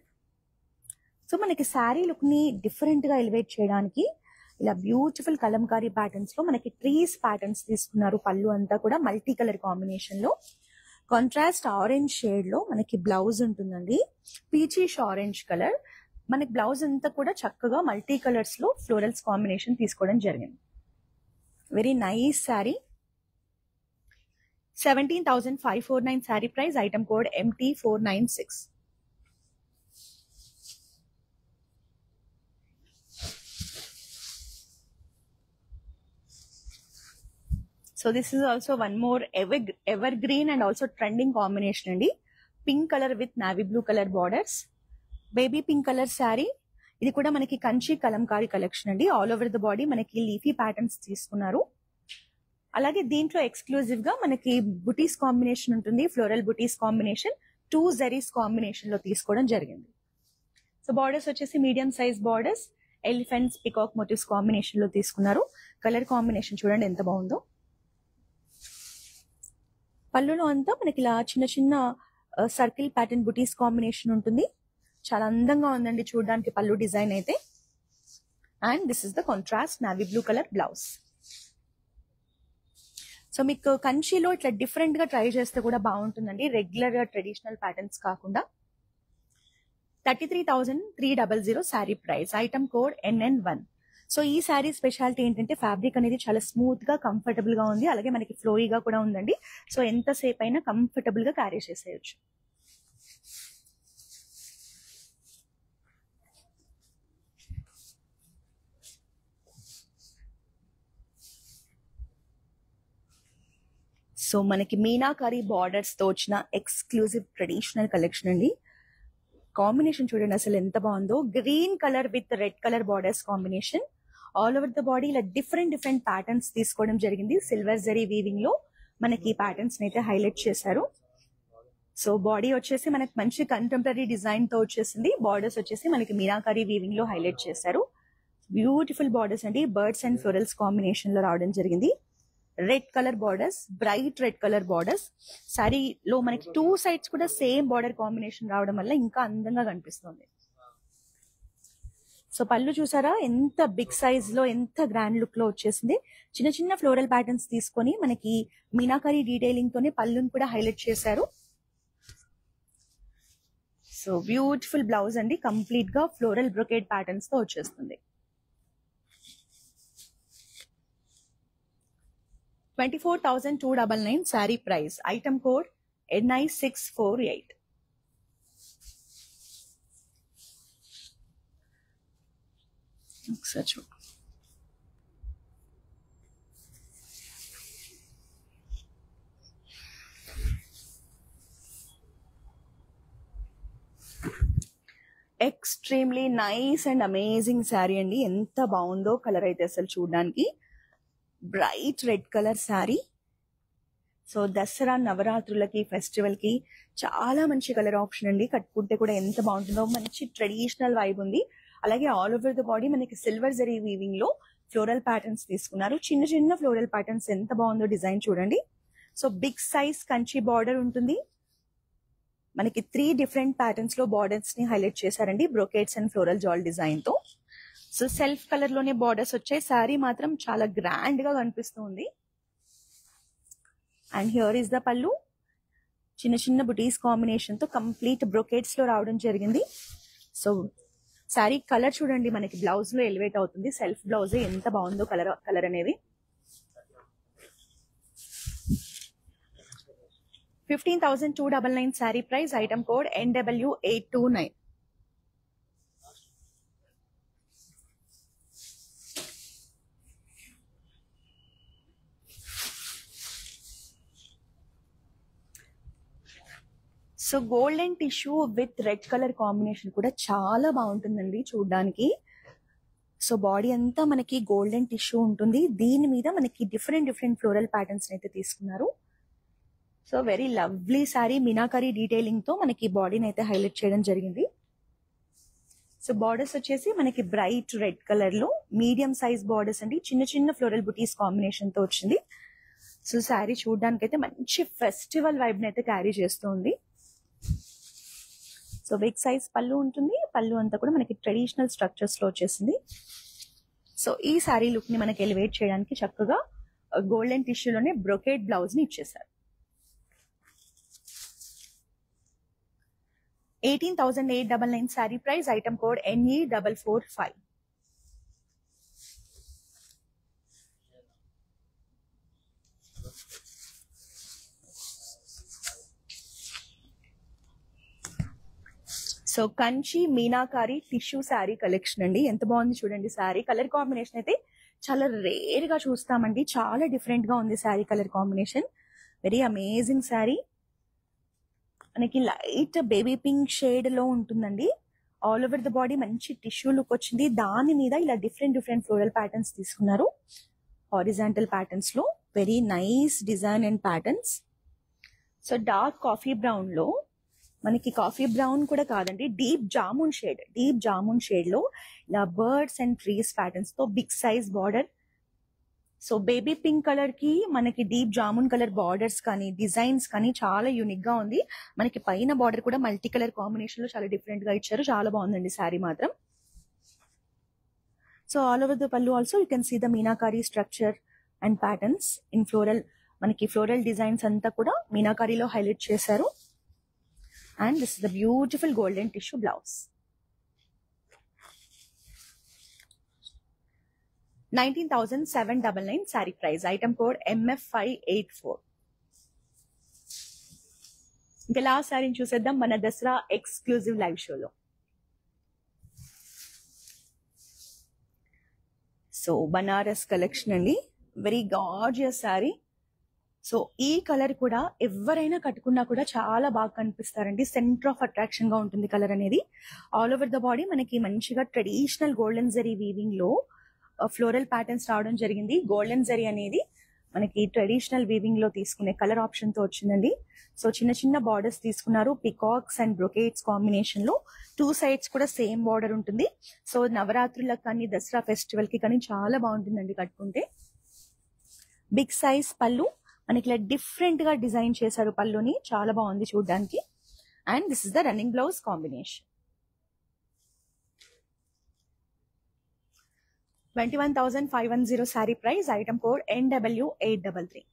Speaker 1: సో మనకి శారీ లుక్ ని డిఫరెంట్ గా ఎలివేట్ చేయడానికి ఇలా బ్యూటిఫుల్ కలంకారీ ప్యాటర్న్స్ లో మనకి ట్రీస్ ప్యాటర్న్స్ తీసుకున్నారు. పళ్ళు అంతా కూడా మల్టీ కలర్ కాంబినేషన్ లో. కాంట్రాస్ట్ ఆరెంజ్ షేడ్ లో మనకి బ్లౌజ్ ఉంటుందండి. Peachish orange colour. మనకి బ్లౌజ్ అంతా కూడా చక్కగా మల్టీ కలర్స్ లో ఫ్లోరల్స్ కాంబినేషన్ తీసుకోవడం జరిగింది. Very nice sari. 17,549 sari price. Item code MT496. So this is also one more evergreen and also trending combination అండి. Pink colour with navy blue colour borders. Baby pink colour sari. ఇది కూడా మనకి Kanchi Kalamkari collection అండి. All over the body మనకి leafy patterns తీసుకున్నారు. అలాగే దీంట్లో exclusive గా మనకి బుటీస్ కాంబినేషన్ ఉంటుంది. ఫ్లోరల్ బుటీస్ కాంబినేషన్ 2 జరీస్ కాంబినేషన్ లో తీసుకోవడం జరిగింది. సో బార్డర్స్ వచ్చేసి medium size borders, elephants, peacock motifs combination లో తీసుకున్నారు. కలర్ కాంబినేషన్ చూడండి ఎంత బాగుందో. పళ్ళులో అంతా మనకి ఇలా చిన్న చిన్న సర్కిల్ ప్యాటర్న్ బుటీస్ కాంబినేషన్ ఉంటుంది. చాలా అందంగా ఉందండి చూడడానికి పళ్ళు డిజైన్ అయితే. And this is the contrast navy blue colour blouse. So మీకు కంచిలో ఇట్లా డిఫరెంట్ గా ట్రై చేస్తే కూడా బాగుంటుందండి, రెగ్యులర్ గా ట్రెడిషనల్ ప్యాటర్న్స్ కాకుండా. 33,300 sari price. Item code NN1. So ఈ శారీ స్పెషాలిటీ ఏంటంటే ఫ్యాబ్రిక్ అనేది చాలా స్మూత్ గా కంఫర్టబుల్ గా ఉంది. అలాగే మనకి ఫ్లోయిగా కూడా ఉందండి. సో ఎంతసేపు అయినా కంఫర్టబుల్ గా క్యారీ చేసేయచ్చు. సో మనకి మీనాకారి బార్డర్స్ తో వచ్చిన ఎక్స్క్లూజివ్ ట్రెడిషనల్ కలెక్షన్ అండి. కాంబినేషన్ చూడండి అసలు ఎంత బాగుందో. Green colour with red colour borders combination. All over the body ఇలా డిఫరెంట్ ప్యాటర్న్స్ తీసుకోవడం జరిగింది. సిల్వర్ జరీ వీవింగ్ లో మనకి ఈ ప్యాటర్న్స్ అయితే హైలైట్ చేశారు. సో బాడీ వచ్చేసి మనకి మంచి కంటెంపరీ డిజైన్ తో వచ్చేసింది. బార్డర్స్ వచ్చేసి మనకి మీనాకారి వీవింగ్ లో హైలైట్ చేశారు. బ్యూటిఫుల్ బార్డర్స్ అండి. బర్డ్స్ అండ్ ఫ్లోరల్స్ కాంబినేషన్ లో రావడం జరిగింది. Red colour borders, bright red colour borders. శారీలో మనకి 2 సైడ్స్ కూడా సేమ్ బార్డర్ కాంబినేషన్ రావడం వల్ల ఇంకా అందంగా కనిపిస్తుంది. సో పళ్ళు చూసారా ఎంత బిగ్ సైజ్ లో, ఎంత గ్రాండ్ లుక్ లో వచ్చేసింది. చిన్న చిన్న ఫ్లోరల్ ప్యాటర్న్స్ తీసుకొని మనకి మీనాకారి డీటెయిలింగ్ తోనే పళ్ళుని కూడా హైలైట్ చేశారు. సో బ్యూటిఫుల్ బ్లౌజ్ అండి. కంప్లీట్ గా ఫ్లోరల్ బ్రొకేడ్ ప్యాటర్న్స్ తో వచ్చేస్తుంది. 24,299 sari price. Item code NI648. ఒకసారి చూడు. Extremely nice and amazing sari అండి. ఎంత బాగుందో కలర్ అయితే అసలు చూడడానికి. Bright red colour sari. So Dasara నవరాత్రులకి ఫెస్టివల్ కి చాలా మంచి కలర్ ఆప్షన్ అండి. కట్టుకుంటే కూడా ఎంత బాగుంటుందో. మంచి ట్రెడిషనల్ వైబ్ ఉంది. అలాగే ఆల్ ఓవర్ ద బాడీ మనకి సిల్వర్ జరీ వీవింగ్ లో ఫ్లోరల్ ప్యాటర్న్స్ తీసుకున్నారు. చిన్న చిన్న ఫ్లోరల్ ప్యాటర్న్స్, ఎంత బాగుందో డిజైన్ చూడండి. So big size Kanchi border ఉంటుంది. మనకి 3 డిఫరెంట్ ప్యాటర్న్స్ లో బార్డర్స్ ని హైలైట్ చేశారండి, బ్రోకేట్స్ అండ్ ఫ్లోరల్ జాల్ డిజైన్ తో. సో సెల్ఫ్ కలర్ లోనే బార్డర్స్ వచ్చాయి. శారీ మాత్రం చాలా గ్రాండ్ గా కనిపిస్తుంది. అండ్ హియర్ ఇస్ ద పళ్ళు. చిన్న చిన్న బుటీస్ కాంబినేషన్ తో కంప్లీట్ బ్రోకేట్స్ లో రావడం జరిగింది. సో శారీ కలర్ చూడండి, మనకి బ్లౌజ్ లో ఎలివేట్ అవుతుంది. సెల్ఫ్ బ్లౌజ్ ఎంత బాగుందో కలర్ అనేది. 15,299 sari price. Item code NW829. So golden tissue with red colour combination కూడా చాలా బాగుంటుందండి చూడడానికి. సో బాడీ అంతా మనకి గోల్డెన్ టిష్యూ ఉంటుంది. దీని మీద మనకి డిఫరెంట్ ఫ్లోరల్ ప్యాటర్న్స్ అయితే తీసుకున్నారు. So very lovely sari. Meenakari detailing తో మనకి బాడీని అయితే హైలైట్ చేయడం జరిగింది. సో బార్డర్స్ వచ్చేసి మనకి బ్రైట్ రెడ్ కలర్ లో మీడియం సైజ్ బార్డర్స్ అండి. చిన్న చిన్న ఫ్లోరల్ బుటీస్ కాంబినేషన్ తో వచ్చింది. సో శారీ చూడడానికి అయితే మంచి ఫెస్టివల్ వైబ్ ని అయితే క్యారీ చేస్తుంది. సో బిగ్ సైజ్ పళ్ళు ఉంటుంది. పళ్ళు అంతా కూడా మనకి ట్రెడిషనల్ స్ట్రక్చర్స్ లో వచ్చేసింది. సో ఈ శారీ లుక్ ని మనకి ఎలివేట్ చేయడానికి చక్కగా గోల్డెన్ టిష్యూలోనే బ్రొకేట్ బ్లౌజ్ ని ఇచ్చేసారు. 18,899 sari price. Item code NE445. So Kanchi meenakari tissue sari collection అండి. ఎంత బాగుంది చూడండి శారీ. కలర్ కాంబినేషన్ అయితే చాలా రేర్ గా చూస్తామండి. చాలా డిఫరెంట్ గా ఉంది sari colour combination. Very amazing sari. మనకి లైట్ బేబీ పింక్ షేడ్ లో ఉంటుందండి. ఆల్ ఓవర్ ద బాడీ మంచి టిష్యూ లుక్ వచ్చింది. దాని మీద ఇలా డిఫరెంట్ ఫ్లోరల్ ప్యాటర్న్స్ తీసుకున్నారు. హారిజాంటల్ ప్యాటర్న్స్ లో very nice design and patterns. So dark coffee brown లో మనకి, కాఫీ బ్రౌన్ కూడా కాదండి, డీప్ జామున్ షేడ్ లో ఇలా బర్డ్స్ అండ్ ట్రీస్ ప్యాటర్న్స్ తో big size border. So baby pink colour కి మనకి డీప్ జామున్ కలర్ బార్డర్స్ కానీ డిజైన్స్ కానీ చాలా యూనిక్ గా ఉంది. మనకి పైన బార్డర్ కూడా మల్టీ కలర్ కాంబినేషన్ లో చాలా డిఫరెంట్ గా ఇచ్చారు. చాలా బాగుందండి శారీ మాత్రం. So all over the pallu also you can see the meenakari structure and patterns in floral. మనకి ఫ్లోరల్ డిజైన్స్ అంతా కూడా మీనాకారీలో హైలైట్ చేశారు. And this is the beautiful golden tissue blouse. 19,799 saree price. Item code MF584. ఇంకా లాస్ట్ సారీ చూసేద్దాం మన Dasara exclusive live షోలో. So Banaras collection అండి. Very gorgeous sorry. సో ఈ కలర్ కూడా ఎవరైనా కట్టుకున్నా కూడా చాలా బాగా కనిపిస్తారండి. సెంటర్ ఆఫ్ అట్రాక్షన్ గా ఉంటుంది కలర్ అనేది. ఆల్ ఓవర్ ద బాడీ మనకి మంచిగా ట్రెడిషనల్ గోల్డెన్ జరీ వీవింగ్ లో ఫ్లోరల్ ప్యాటర్న్స్ రావడం జరిగింది. గోల్డెన్ జరీ అనేది మనకి ట్రెడిషనల్ వీవింగ్ లో తీసుకునే కలర్ ఆప్షన్ తో వచ్చిందండి. సో చిన్న చిన్న బార్డర్స్ తీసుకున్నారు. పికాక్స్ అండ్ బ్రొకేట్స్ కాంబినేషన్ లో 2 సైడ్స్ కూడా సేమ్ బార్డర్ ఉంటుంది. సో నవరాత్రులకు కానీ దసరా ఫెస్టివల్ కి కానీ చాలా బాగుంటుందండి కట్టుకుంటే. బిగ్ సైజ్ పళ్ళు మనకి ఇలా డిఫరెంట్ గా డిజైన్ చేశారు. పళ్ళుని చాలా బాగుంది చూడడానికి. And this is the running blouse combination. 21,510 sari price. Item code NW833.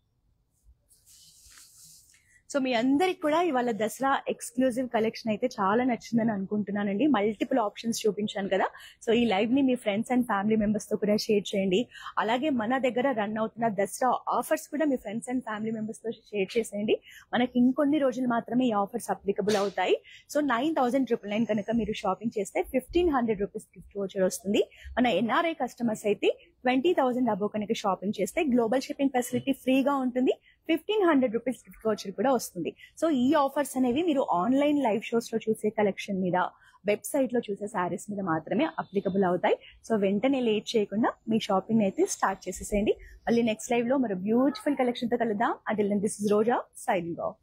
Speaker 1: So మీ అందరికి కూడా ఇవాళ దసరా ఎక్స్క్లూజివ్ కలెక్షన్ అయితే చాలా నచ్చిందని అనుకుంటున్నానండి. మల్టిపుల్ ఆప్షన్స్ చూపించాను కదా. సో ఈ లైవ్ ని మీ ఫ్రెండ్స్ అండ్ ఫ్యామిలీ మెంబర్స్ తో కూడా షేర్ చేయండి. అలాగే మన దగ్గర రన్ అవుతున్న దసరా ఆఫర్స్ కూడా మీ ఫ్రెండ్స్ అండ్ ఫ్యామిలీ మెంబర్స్ తో షేర్ చేసేయండి. మనకి ఇంకొన్ని రోజులు మాత్రమే ఈ ఆఫర్స్ అప్లికబుల్ అవుతాయి. సో 9,999 కనుక మీరు షాపింగ్ చేస్తే 1,500 రూపీస్ గిఫ్ట్ వోచర్ వస్తుంది. మన ఎన్ఆర్ఐ కస్టమర్స్ అయితే 20,000 అబో కనుక షాపింగ్ చేస్తే గ్లోబల్ షిప్పింగ్ ఫెసిలిటీ ఫ్రీగా ఉంటుంది. 1,500 రూపీస్ గిఫ్ట్ వోచర్ కూడా వస్తుంది. సో ఈ ఆఫర్స్ అనేవి మీరు ఆన్లైన్ లైవ్ షోస్ లో చూసే కలెక్షన్ మీద, వెబ్సైట్ లో చూసే శారీస్ మీద మాత్రమే అప్లికబుల్ అవుతాయి. సో వెంటనే లేట్ చేయకుండా మీ షాపింగ్ అయితే స్టార్ట్ చేసేసేయండి. మళ్ళీ నెక్స్ట్ లైవ్ లో మరో బ్యూటిఫుల్ కలెక్షన్ తో కలుద్దాం. Adil this is Roja signing off.